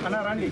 అన్న రండి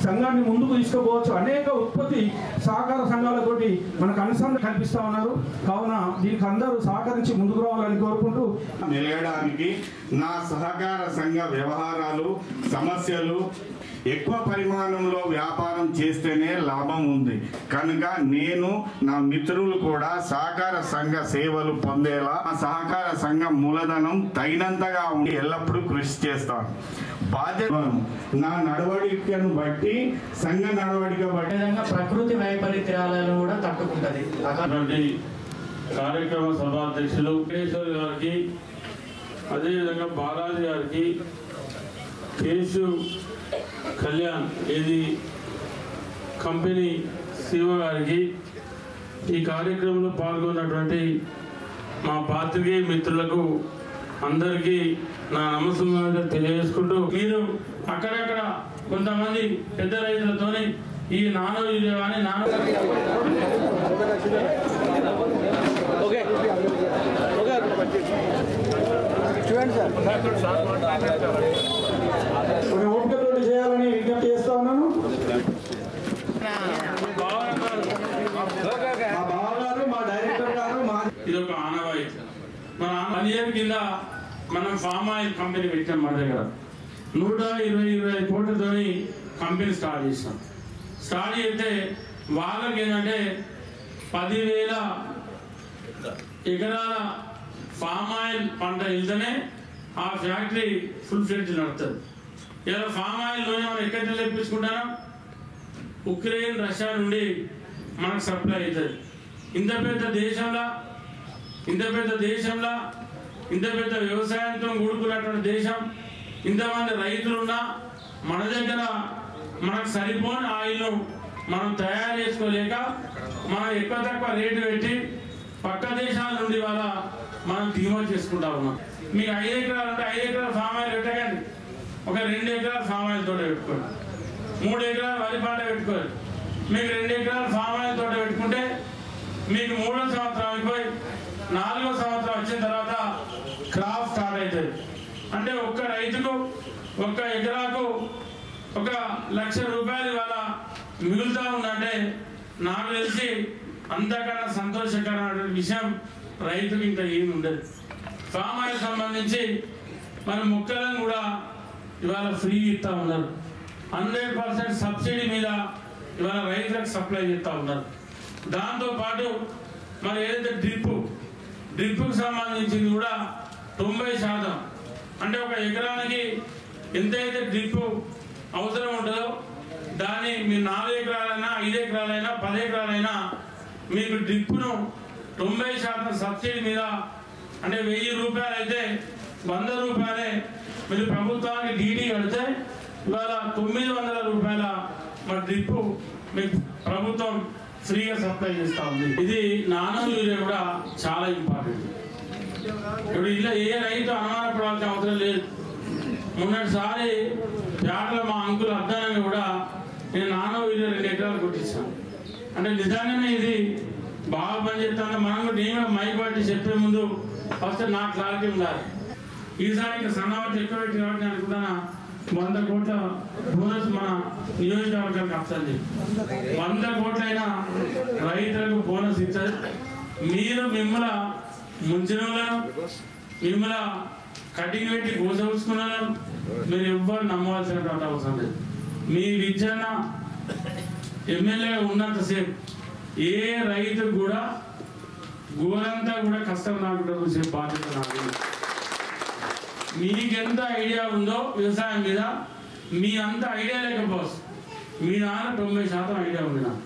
సంఘాన్ని ముందుకు తీసుకుపోవచ్చు. అనేక ఉత్పత్తి సహకార సంఘాలతోటి మనకు అనుసంధానం కల్పిస్తా ఉన్నారు. కావున దీనికి అందరూ సహకరించి ముందుకు రావాలని కోరుకుంటూ, నిలయడానికి నా సహకార సంఘ వ్యవహారాలు సమస్యలు ఎక్కువ పరిమాణంలో వ్యాపారం చేస్తేనే లాభం ఉంది కనుక నేను నా మిత్రులు కూడా సహకార సంఘ సేవలు పొందేలా సహకార సంఘ మూలధనం తగినంతగా ఉండి ఎల్లప్పుడూ కృషి చేస్తాను. బాధ్యత నా నడవడికను బట్టి సంఘ నడవడిక బట్టి ప్రకృతి వైపరీత్యాలను కూడా తట్టుకుంటది. కార్యక్రమ సభాధ్యక్షులు కేశవ్ గారికి, అదేవిధంగా బాలాజీ గారికి, కేశవ్ కళ్యాణ్ ఏది కంపెనీ సిఓ గారికి, ఈ కార్యక్రమంలో పాల్గొన్నటువంటి మా పాత్రికేయ మిత్రులకు అందరికీ నా నమస్కారాలు తెలియజేసుకుంటూ, మీరు అక్కడక్కడ కొంతమంది పెద్ద రైతులతోని ఈ నానో యూరియా కానీ ఓపికతోటి చేయాలని విజ్ఞప్తి చేస్తా ఉన్నాను. మా డైరెక్టర్ గారు ఇది ఒక ఆనవాయి. మన 1 year కింద మనం ఫామ్ ఆయిల్ కంపెనీ పెట్టాం. మన దగ్గర 120 కోట్లతో కంపెనీ స్టార్ట్ చేసాం. స్టార్ట్ చేస్తే వాళ్ళకి ఏంటంటే 10,000 ఎకరాల ఫామ్ ఆయిల్ పంట వెళ్తేనే ఆ ఫ్యాక్టరీ ఫుల్ ఫ్లెడ్జ్ నడుతుంది. ఇలా ఫామ్ ఆయిల్ నూనె మనం ఎక్కడ తెప్పించుకుంటాం? ఉక్రెయిన్, రష్యా నుండి మనకు సప్లై అవుతుంది. ఇంత పెద్ద వ్యవసాయంతో కూడుకున్నటువంటి దేశం, ఇంతమంది రైతులున్నా మన దగ్గర మనకు సరిపోని ఆయిల్ను మనం తయారు చేసుకోలేక మనం ఎక్కువ తక్కువ రేటు పెట్టి పక్క దేశాల నుండి వాళ్ళ మనం దిగుమతి చేసుకుంటా ఉన్నాం. మీకు 5 ఎకరాలు అంటే 5 ఎకరాల ఫామ్ ఆయిల్ పెట్టకండి, ఒక 2 ఎకరాల ఫామ్ ఆయిల్ తోట పెట్టుకోండి, 3 ఎకరాల వరి పంట పెట్టుకోండి. మీకు 2 ఎకరాల ఫామ్ ఆయిల్ తోట పెట్టుకుంటే మీకు 3వ సంవత్సరం అయిపోయి 4వ సంవత్సరం వచ్చిన తర్వాత క్రాప్ స్టార్ట్ అవుతుంది. అంటే ఒక్క రైతుకు 1 ఎకరాకు 1,00,000 రూపాయలు ఇవాళ మిగులుతా ఉందంటే నాకు తెలిసి అంతకన్నా సంతోషకరమైన విషయం రైతుకి ఇంకా ఏమి ఉండదు. ఫామ్ ఆయిల్ సంబంధించి మన మొక్కలను కూడా ఇవాళ ఫ్రీ ఇస్తా ఉన్నారు. 100% సబ్సిడీ మీద ఇవాళ రైతులకు సప్లై చేస్తూ ఉన్నారు. దాంతోపాటు మరి ఏదైతే డ్రిప్కు సంబంధించింది కూడా 90%, అంటే 1 ఎకరానికి ఎంతైతే డ్రిప్ అవసరం ఉంటుందో దాన్ని మీరు 4 ఎకరాలైనా 5 ఎకరాలైనా 10 ఎకరాలైనా మీకు డ్రిప్ను 90% సబ్సిడీ మీద, అంటే 1000 రూపాయలు అయితే 100 రూపాయలే మీరు ప్రభుత్వానికి డీడీ కడితే ఇవాళ 900 రూపాయల మన డ్రిప్ మీకు ప్రభుత్వం ఫ్రీగా సప్లై చేస్తూ ఉంది. ఇది నానో యూరియా కూడా చాలా ఇంపార్టెంట్. ఇప్పుడు ఇలా ఏ రైతు అనుమానపడాల్సిన అవసరం లేదు. మొన్నటిసారి పేటలో మా అంకులు అర్థాన్ని కూడా నేను నానో యూరియా 2 ఎకరాలు కొట్టించాను. అంటే నిజంగానే ఇది బాగా పనిచేస్తాను. మనం కూడా నేను కూడా మైక్ పట్టి చెప్పే ముందు ఫస్ట్ నా క్లారిటీ ఉండాలి. ఈసారి ఇంకా సన్నవాటి ఎక్కువ పెట్టి కాబట్టి అనుకుంటున్నా 100 కోట్ల బోనస్ మన నియోజకవర్గానికి వస్తుంది. 100 కోట్లైనా రైతులకు బోనస్ ఇచ్చారు. మీరు మిమ్మల్ని ముంచినలను మిమ్మల్ని కటింగ్ పెట్టి కోసవుకున్నాను మీరు ఎవ్వరు నమ్మవలసినటువంటి అవసరం లేదు. మీ విద్యన ఎమ్మెల్యే ఉన్నంతసేపు ఏ రైతు కూడా ఊరంతా కూడా కష్టం రాకుండా చూసే బాధ్యత నాది. మీకెంత ఐడియా ఉందో వ్యవసాయం మీద మీ అంత ఐడియా లేకపోవచ్చు. మీ నాన్న 90% ఐడియా ఉంది నాకు.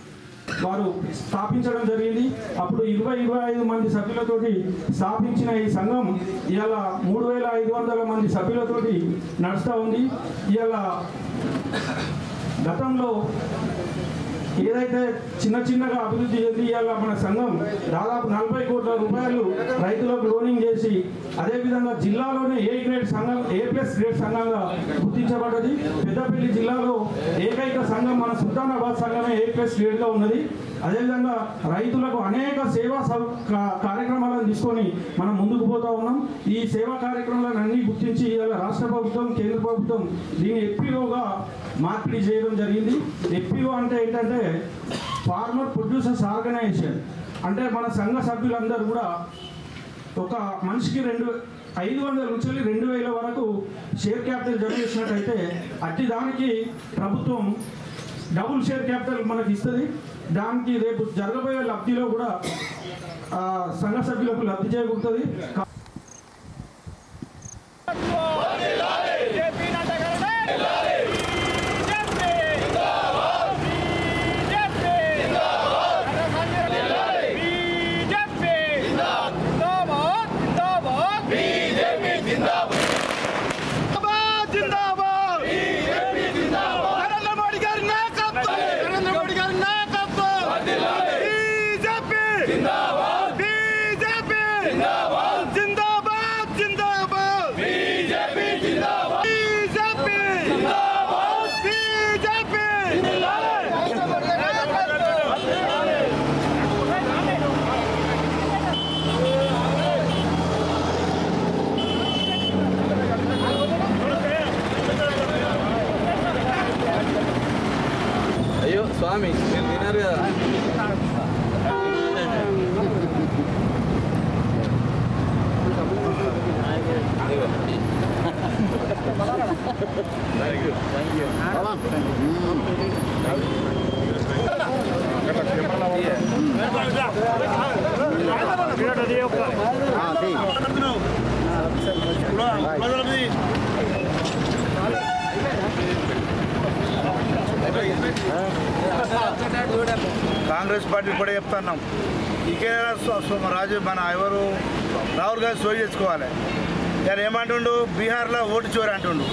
వారు స్థాపించడం జరిగింది. అప్పుడు 20-25 మంది సభ్యులతోటి స్థాపించిన ఈ సంఘం ఇవాళ 3500 మంది సభ్యులతోటి నడుస్తూ ఉంది. ఇవాళ గతంలో ఏదైతే చిన్నగా అభివృద్ధి చెంది ఇవాళ మన సంఘం దాదాపు 40 కోట్ల రూపాయలు రైతులకు లోనింగ్ చేసి అదేవిధంగా జిల్లాలోనే A+ గ్రేడ్ సంఘంగా గుర్తించబడ్డది. పెద్దపల్లి జిల్లాలో ఏకైక సంఘం మన సుల్తానాబాద్ సంఘమే A+ గ్రేడ్గా ఉన్నది. అదేవిధంగా రైతులకు అనేక సేవా కార్యక్రమాలను తీసుకొని మనం ముందుకు పోతా ఉన్నాం. ఈ సేవా కార్యక్రమాలను అన్ని గుర్తించి ఇవాళ రాష్ట్ర ప్రభుత్వం కేంద్ర ప్రభుత్వం దీన్ని FPOగా మార్పిడి చేయడం జరిగింది. FPO అంటే ఏంటంటే ఫార్మర్ ప్రొడ్యూసర్స్ ఆర్గనైజేషన్. అంటే మన సంఘ సభ్యులందరూ కూడా ఒక మనిషికి 500 నుంచి 2000 వరకు షేర్ క్యాపిటల్ జమ చేసినట్టయితే అట్టి దానికి ప్రభుత్వం డబుల్ షేర్ క్యాపిటల్ మనకి ఇస్తుంది. దానికి రేపు జరగబోయే లబ్ధిలో కూడా సంఘ సభ్యులకు లబ్ధి చేకూరుతుంది. స్వామి మీరు తినారు కదా. కాంగ్రెస్ పార్టీ కూడా చెప్తున్నాం. ఇకే రాజు మన ఎవరు రాహుల్ గాంధీ సోయి చేసుకోవాలి. ఆయన ఏమంటుండు బీహార్లో ఓటు చోరు అంటుండు.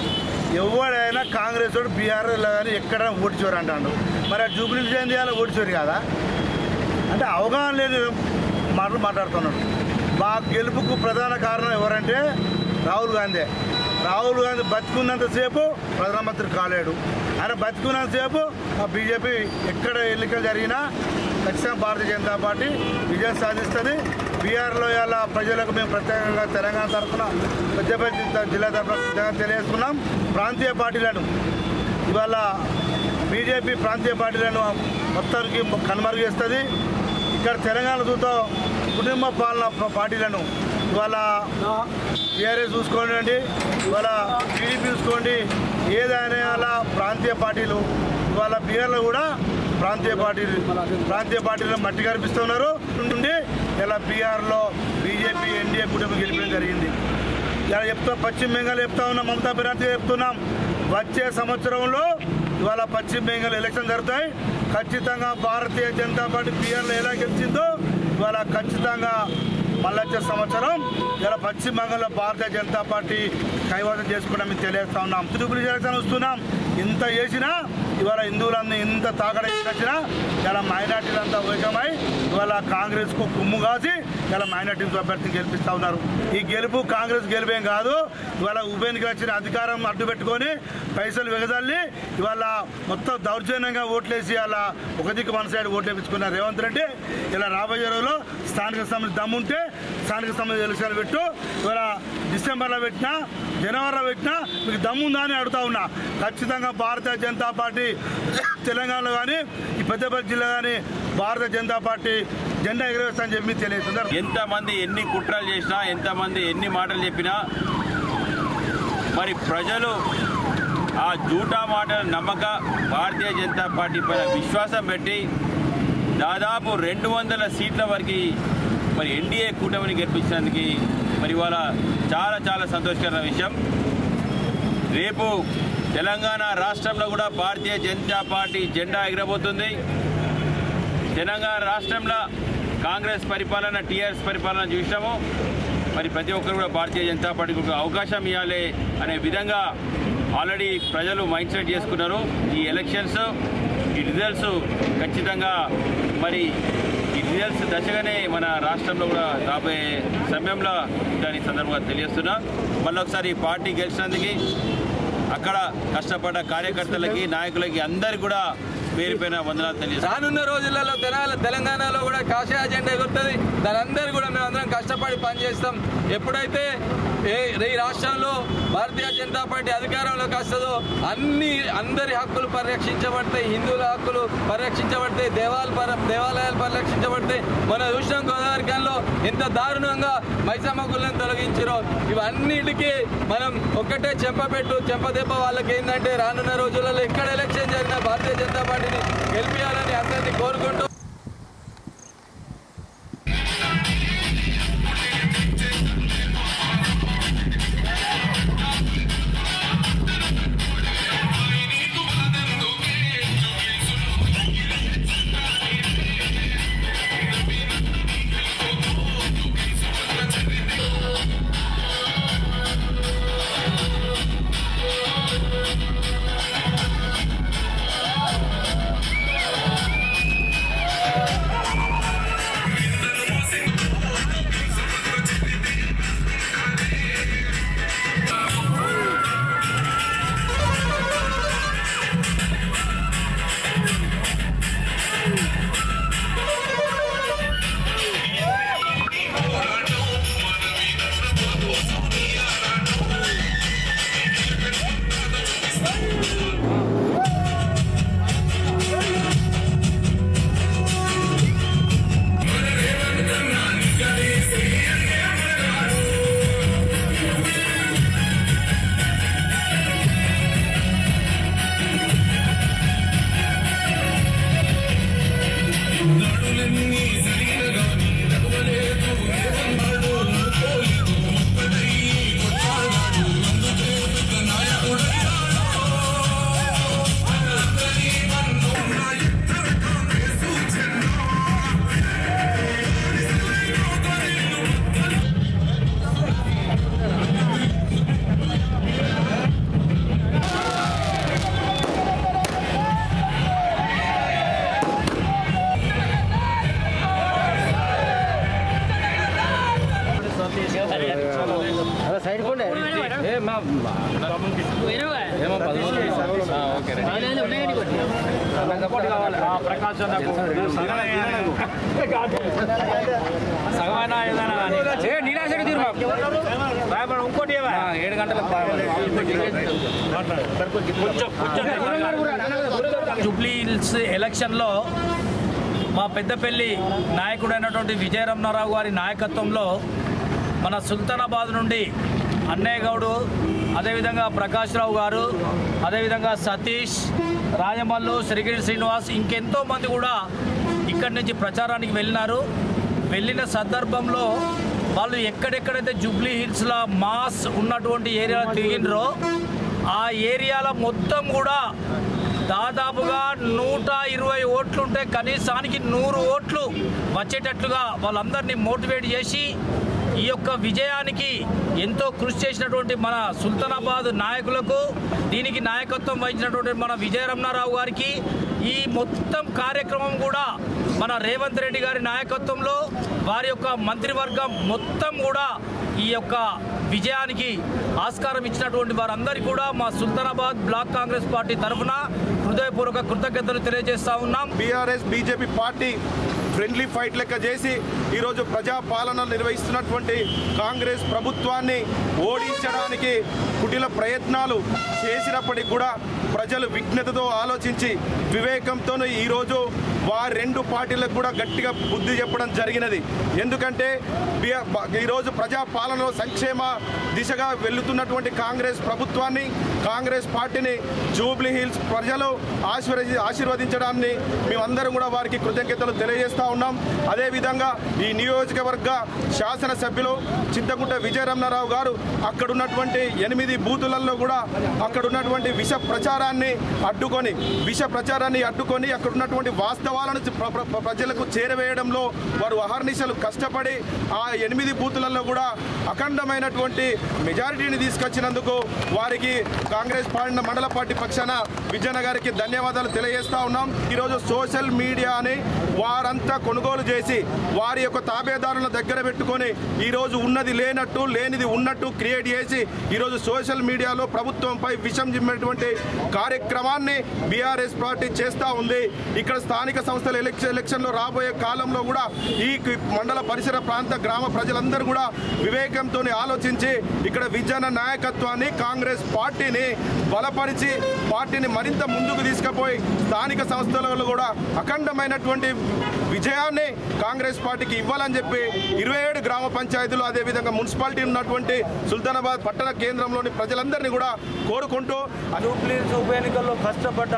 ఎవడైనా కాంగ్రెస్ వాడు బీహార్లో కానీ ఎక్కడైనా ఓటు చోరు అంటాడు. మరి ఆ జూబ్లీ చేయాలి ఓటు చోరు కాదా అంటే అవగాహన లేని మాటలు మాట్లాడుతున్నాడు. మా గెలుపుకు ప్రధాన కారణం ఎవరంటే రాహుల్ గాంధీ. రాహుల్ గాంధీ బతుకున్నంతసేపు ప్రధానమంత్రి కాలేడు. ఆయన బతుకున్నంతసేపు బీజేపీ ఎక్కడ ఎన్నికలు జరిగినా ఖచ్చితంగా భారతీయ జనతా పార్టీ విజయం సాధిస్తుంది. బీహార్లో ఇలా ప్రజలకు మేము ప్రత్యేకంగా తెలంగాణ తరఫున పెద్దపల్లి జిల్లా తరఫున తెలియజేసుకున్నాం. ప్రాంతీయ పార్టీలను ఇవాళ బీజేపీ ప్రాంతీయ పార్టీలను మొత్తానికి కనుమరుగు చేస్తుంది. ఇక్కడ తెలంగాణ చూతో కుటుంబ పాలన పార్టీలను ఇవాళ టీఆర్ఎస్ చూసుకోండి, ఇవాళ టీడీపీ చూసుకోండి, ఏదైనా అలా ప్రాంతీయ పార్టీలు ఇవాళ బీహార్లో కూడా ప్రాంతీయ పార్టీలను మట్టి కనిపిస్తున్నారు. నుండి ఇలా బీహార్లో బీజేపీ ఎన్డీఏ కూటమి గెలిపడం జరిగింది. ఇలా పశ్చిమ బెంగాల్ చెప్తా ఉన్నాం, మమతా బెనర్జీ చెప్తున్నాం. వచ్చే సంవత్సరంలో ఇవాళ పశ్చిమ బెంగాల్ ఎలక్షన్ జరుగుతాయి. ఖచ్చితంగా భారతీయ జనతా పార్టీ బీహార్లో ఎలా గెలిచిందో ఇవాళ ఖచ్చితంగా మళ్ళీ వచ్చే సంవత్సరం ఇలా పశ్చిమ బెంగాల్లో భారతీయ జనతా పార్టీ కైవసం చేసుకుంటాం మేము తెలియజేస్తా ఉన్నాం. తిరుపతి ఎలక్షన్ వస్తున్నాం. ఇంత చేసినా ఇవాళ హిందువులన్నీ ఇంత తాకడేసినా ఇలా మైనార్టీలంతా ఏకమై ఇవాళ కాంగ్రెస్కు కుమ్ము కాసి ఇలా మైనార్టీ అభ్యర్థిని గెలిపిస్తూ ఉన్నారు. ఈ గెలుపు కాంగ్రెస్ గెలుపేం కాదు. ఇవాళ ఉభయనికి వచ్చిన అధికారం అడ్డు పెట్టుకొని పైసలు వెగజల్లి ఇవాళ మొత్తం దౌర్జన్యంగా ఓట్లేసి అలా ఒక దిక్కు మన సైడ్ ఓట్లు వేయించుకున్నారు రేవంత్ రెడ్డి. ఇలా రాబోయే రోజుల్లో స్థానిక సంస్థలు దమ్ముంటే స్థానిక సంస్థల ఎలక్షన్లు పెట్టు. ఇవాళ డిసెంబర్లో పెట్టినా జనవరిలో పెట్టినా మీకు దమ్ముందా అని అడుగుతా ఉన్నా. ఖచ్చితంగా భారతీయ జనతా పార్టీ తెలంగాణలో కానీ ఈ పెద్దపల్లి జిల్లా కానీ భారతీయ జనతా పార్టీ జెండా ఎగరవేస్తానని చెప్పి తెలియజేస్తున్నారు. ఎంతమంది ఎన్ని కుట్రలు చేసినా, ఎంతమంది ఎన్ని మాటలు చెప్పినా మరి ప్రజలు ఆ జూటా మాటల నమ్మక భారతీయ జనతా పార్టీ పైన విశ్వాసం పెట్టి దాదాపు 200 సీట్ల వరకు మరి ఎన్డీఏ కూటమిని గెలిపించడానికి మరి ఇవాళ చాలా చాలా సంతోషకరమైన విషయం. రేపు తెలంగాణ రాష్ట్రంలో కూడా భారతీయ జనతా పార్టీ జెండా ఎగరబోతుంది. తెలంగాణ రాష్ట్రంలో కాంగ్రెస్ పరిపాలన, టీఆర్ఎస్ పరిపాలన చూసాము. మరి ప్రతి ఒక్కరు కూడా భారతీయ జనతా పార్టీకి ఒక అవకాశం ఇవ్వాలి అనే విధంగా ఆల్రెడీ ప్రజలు మైండ్ సెట్ చేసుకున్నారు. ఈ ఎలక్షన్స్, ఈ రిజల్ట్స్ ఖచ్చితంగా మరి ఈ రిజల్ట్స్ దశగానే మన రాష్ట్రంలో కూడా రాబోయే సమయంలో దాని సందర్భంగా తెలియజేస్తున్నా. మళ్ళీ ఒకసారి పార్టీ గెలిచినందుకు అక్కడ కష్టపడ్డ కార్యకర్తలకి, నాయకులకి అందరికీ కూడా పేరు పైన వందనాలు తెలియజేస్తాం. రానున్న రోజులలో తెలంగాణలో కూడా కాషాయ జెండా ఎగురుతుంది. దానందరూ కూడా మేము అందరం కష్టపడి పనిచేస్తాం. ఎప్పుడైతే ఈ రాష్ట్రంలో భారతీయ జనతా పార్టీ అధికారంలోకి వస్తుందో అందరి హక్కులు పరిరక్షించబడతాయి, హిందువుల హక్కులు పరిరక్షించబడతాయి, దేవాలయాలు పరిరక్షించబడతాయి. మన చూసిన గోదావరికంలో ఎంత దారుణంగా మైసమ్మ గుళ్ళను తొలగించారో ఇవన్నిటికీ మనం ఒక్కటే చెంపదెబ్బ వాళ్ళకి ఏంటంటే రానున్న రోజులలో ఎక్కడ ఎలక్షన్ జరిగినా భారతీయ జనతా పార్టీని గెలిపించాలని అందరినీ కోరుకుంటూ జూబ్లీ హిల్స్ ఎలక్షన్లో మా పెద్దపల్లి నాయకుడైనటువంటి విజయరమణారావు గారి నాయకత్వంలో మన సుల్తానాబాద్ నుండి అన్నయ్య గౌడు, అదేవిధంగా ప్రకాష్ రావు గారు, అదేవిధంగా సతీష్, రాజమల్లు, శ్రీగిరి శ్రీనివాస్ ఇంకెంతోమంది కూడా ఇక్కడి నుంచి ప్రచారానికి వెళ్ళిన సందర్భంలో వాళ్ళు ఎక్కడెక్కడైతే జూబ్లీ హిల్స్లో మాస్ ఉన్నటువంటి ఏరియాలో తిరిగినరో ఆ ఏరియాలో మొత్తం కూడా దాదాపుగా 120 ఓట్లుంటే కనీసానికి 100 ఓట్లు వచ్చేటట్లుగా వాళ్ళందరినీ మోటివేట్ చేసి ఈ యొక్క విజయానికి ఎంతో కృషి చేసినటువంటి మన సుల్తానాబాద్ నాయకులకు, దీనికి నాయకత్వం వహించినటువంటి మన విజయరమణారావు గారికి, ఈ మొత్తం కార్యక్రమం కూడా మన రేవంత్ రెడ్డి గారి నాయకత్వంలో వారి యొక్క మంత్రివర్గం మొత్తం కూడా ఈ యొక్క విజయానికి ఆస్కారం ఇచ్చినటువంటి వారందరికీ కూడా మా సుల్తానాబాద్ బ్లాక్ కాంగ్రెస్ పార్టీ తరఫున హృదయపూర్వక కృతజ్ఞతలు తెలియజేస్తా ఉన్నాం. BRS BJP party friendly fight లెక్క చేసి ఈరోజు ప్రజాపాలన నిర్వహిస్తున్నటువంటి కాంగ్రెస్ ప్రభుత్వాన్ని ఓడించడానికి కుటిల ప్రయత్నాలు చేసినప్పటికీ కూడా ప్రజలు విజ్ఞతతో ఆలోచించి వివేకంతో ఈరోజు రెండు పార్టీలకు కూడా గట్టిగా బుద్ధి చెప్పడం జరిగినది. ఎందుకంటే ఈరోజు ప్రజాపాలనలో సంక్షేమ దిశగా వెళ్తున్నటువంటి కాంగ్రెస్ ప్రభుత్వాన్ని, కాంగ్రెస్ పార్టీని జూబ్లీ హిల్స్ ప్రజలు ఆశీర్వదించడాన్ని మేమందరం కూడా వారికి కృతజ్ఞతలు తెలియజేస్తూ ఉన్నాం. అదేవిధంగా ఈ నియోజకవర్గ శాసనసభ్యులు చింతకుంట విజయరమణారావు గారు అక్కడున్నటువంటి 8 బూతులలో కూడా అక్కడున్నటువంటి విష ప్రచారాన్ని అడ్డుకొని అక్కడున్నటువంటి వాస్తవాలను ప్రజలకు చేరవేయడంలో వారు అహర్నిశలు కష్టపడి ఆ 8 బూతులలో కూడా అఖండమైనటువంటి మెజారిటీని తీసుకొచ్చినందుకు వారికి కాంగ్రెస్ మండల పార్టీ పక్షాన విజయన్న గారికి ధన్యవాదాలు తెలియజేస్తా ఉన్నాం. ఈరోజు సోషల్ మీడియాని వారంతా కొనుగోలు చేసి వారి యొక్క తాబేదారుల దగ్గర పెట్టుకొని ఈరోజు ఉన్నది లేనట్టు, లేనిది ఉన్నట్టు క్రియేట్ చేసి ఈరోజు సోషల్ మీడియాలో ప్రభుత్వంపై విషం జిమ్మేటువంటి కార్యక్రమాన్ని బీఆర్ఎస్ పార్టీ చేస్తూ ఉంది. ఇక్కడ స్థానిక సంస్థల ఎలక్షన్లో రాబోయే కాలంలో కూడా ఈ మండల పరిసర ప్రాంత గ్రామ ప్రజలందరూ కూడా వివేకంతో ఆలోచించి ఇక్కడ విజయన్న నాయకత్వాన్ని, కాంగ్రెస్ పార్టీని బలపరిచి పార్టీని మరింత ముందుకు తీసుకుపోయి స్థానిక సంస్థలలో కూడా అఖండమైనటువంటి విజయాన్ని కాంగ్రెస్ పార్టీకి ఇవ్వాలని చెప్పి 27 గ్రామ పంచాయతీలు అదేవిధంగా మున్సిపాలిటీ ఉన్నటువంటి సుల్తానాబాద్ పట్టణ కేంద్రంలోని ప్రజలందరినీ కూడా కోరుకుంటూ జూబ్లీ ఉప ఎన్నికల్లో కష్టపడ్డ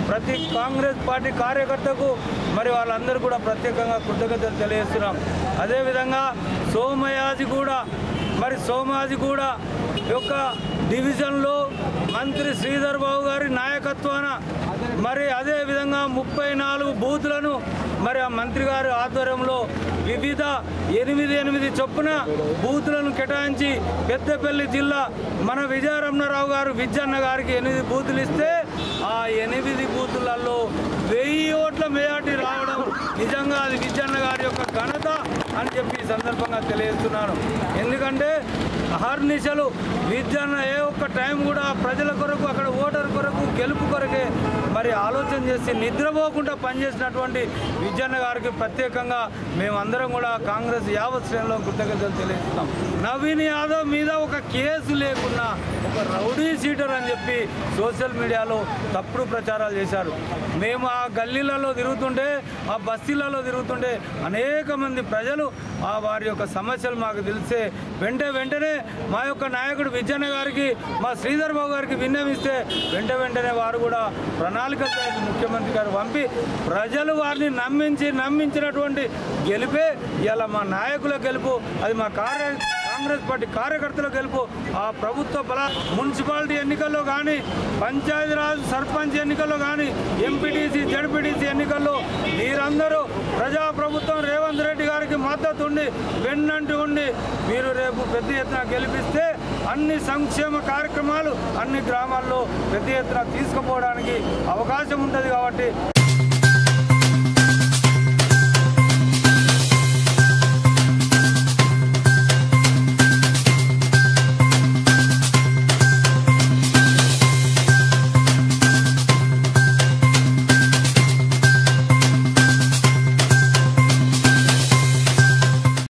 ప్రతి కాంగ్రెస్ పార్టీ కార్యకర్తకు మరి వాళ్ళందరూ కూడా ప్రత్యేకంగా కృతజ్ఞతలు తెలియజేస్తున్నాం. అదేవిధంగా సోమాజిగూడ యొక్క డివిజన్లో మంత్రి శ్రీధర్ బాబు గారి నాయకత్వాన మరి అదేవిధంగా 34 బూతులను మరి ఆ మంత్రి గారి ఆధ్వర్యంలో వివిధ 8 చొప్పున బూతులను కేటాయించి పెద్దపల్లి జిల్లా మన విజయరమణారావు గారు విజయన్న గారికి 8 బూతులు ఇస్తే ఆ 8 బూతులలో 1000 ఓట్ల మెజార్టీ రావడం నిజంగా అది విజయన్న గారి యొక్క ఘనత అని చెప్పి ఈ సందర్భంగా తెలియజేస్తున్నాను. ఎందుకంటే అహర్నిశలు విజయన్న ఏ ఒక్క టైం కూడా ప్రజల కొరకు, అక్కడ ఓటర్ కొరకు, గెలుపు కొరకే మరి ఆలోచన చేసి నిద్రపోకుండా పనిచేసినటువంటి విజయన్న గారికి ప్రత్యేకంగా మేమందరం కూడా కాంగ్రెస్ యావత్ శ్రేణిలో కృతజ్ఞతలు తెలియజేస్తున్నాం. నవీన్ యాదవ్ మీద ఒక కేసు లేకున్నా ఒక రౌడీ షీటర్ అని చెప్పి సోషల్ మీడియాలో తప్పుడు ప్రచారాలు చేశారు. మేము ఆ గల్లీలలో తిరుగుతుంటే, ఆ బస్తీలలో తిరుగుతుంటే అనేక మంది ప్రజలు వారి యొక్క సమస్యలు మాకు తెలిసే వెంటనే మా యొక్క నాయకుడు విజయన్న గారికి, మా శ్రీధర్ బాబు గారికి విన్నవిస్తే వెంటనే వారు కూడా ప్రణాళిక ముఖ్యమంత్రి గారు పంపి ప్రజలు వారిని నమ్మించినటువంటి గెలిపే ఇలా మా నాయకుల గెలుపు, అది మా కాంగ్రెస్ పార్టీ కార్యకర్తల గెలుపు. ఆ ప్రభుత్వ మున్సిపాలిటీ ఎన్నికల్లో కానీ, పంచాయతీరాజ్ సర్పంచ్ ఎన్నికల్లో కానీ, ఎంపీటీసీ జడ్పీటీసీ ఎన్నికల్లో మీరందరూ ప్రజాప్రభుత్వం రేవంత్ రెడ్డి గారికి మద్దతు ఉండి వెన్నంటి ఉండి మీరు రేపు పెద్ద ఎత్తున గెలిపిస్తే అన్ని సంక్షేమ కార్యక్రమాలు అన్ని గ్రామాల్లో పెద్ద ఎత్తున తీసుకుపోవడానికి అవకాశం ఉంటుంది. కాబట్టి